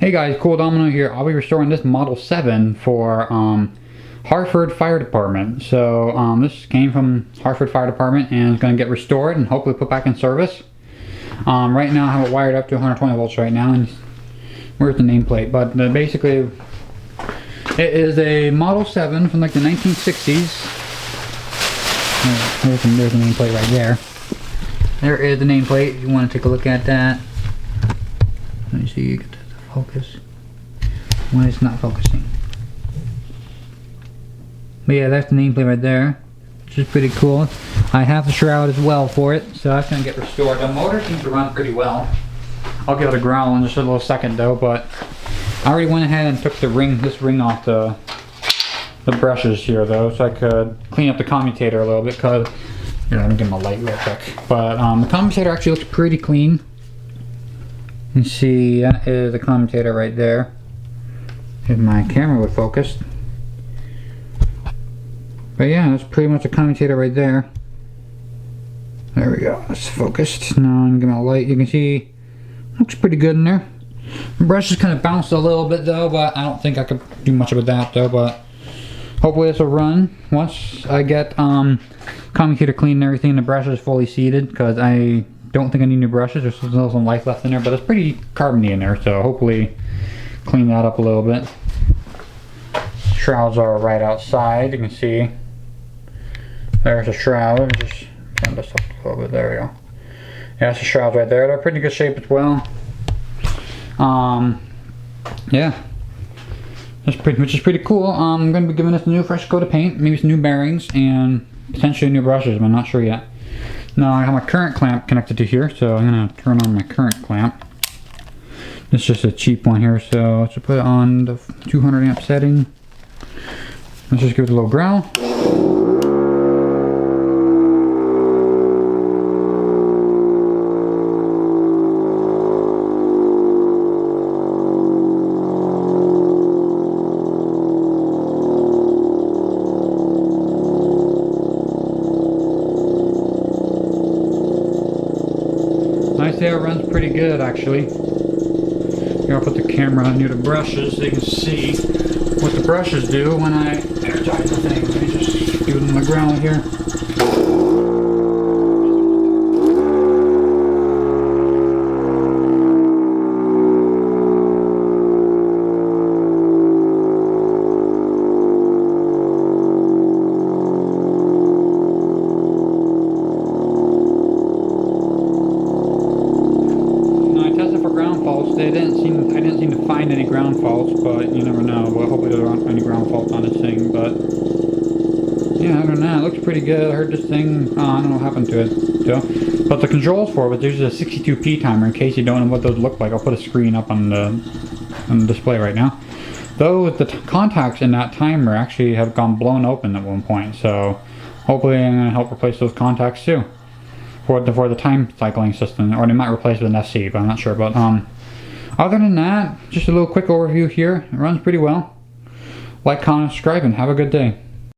Hey guys, cooldomino here. I'll be restoring this Model 7 for Harford Fire Department. So this came from Harford Fire Department and it's going to get restored and hopefully put back in service. Right now I have it wired up to 120 volts right now. And where's the nameplate? But basically it is a Model 7 from like the 1960s. There's the nameplate right there. There is the nameplate if you want to take a look at that. Let me see. Focus when it's not focusing. But yeah, that's the nameplate right there, which is pretty cool. I have the shroud as well for it, so that's gonna get restored. The motor seems to run pretty well. I'll give it a growl in just a little second though, but I already went ahead and took the this ring off the brushes here though, so I could clean up the commutator a little bit. Cause here, let me get my light real quick. But the commutator actually looks pretty clean. You can see that is the commutator right there. If my camera would focus. But yeah, that's pretty much the commutator right there. There we go, it's focused. Now I'm gonna give it a light. You can see looks pretty good in there. The brush is kind of bounced a little bit though, but I don't think I could do much with that though. But hopefully this will run once I get commutator clean and everything. The brush is fully seated because I don't think I need new brushes. There's still some life left in there, but it's pretty carbony in there, so hopefully clean that up a little bit. Shrouds are right outside. You can see there's a shroud. Just turn this up a little bit. There we go. Yeah, that's the shrouds right there. They're pretty good shape as well. Yeah, which is pretty cool. I'm going to be giving this a new fresh coat of paint, maybe some new bearings, and potentially new brushes. I'm not sure yet. Now I have my current clamp connected to here, so I'm going to turn on my current clamp. It's just a cheap one here, so let's put it on the 200 amp setting. Let's just give it a little growl. I'd say it runs pretty good actually. Here, I'll put the camera near the brushes so you can see what the brushes do when I energize the thing. Let me just do it on the ground here. I didn't seem to find any ground faults, but you never know. Well, hopefully there aren't any ground faults on this thing, but yeah, I don't know. It looks pretty good. I heard this thing, I don't know what happened to it, though. But the controls for it, there's a 62p timer in case you don't know what those look like. I'll put a screen up on the display right now. Though the contacts in that timer actually have gone blown open at one point, so hopefully I'm going to help replace those contacts too. For the time cycling system, or they might replace it with an SC, but I'm not sure. But other than that, just a little quick overview here. It runs pretty well. Like, comment, subscribe, and have a good day.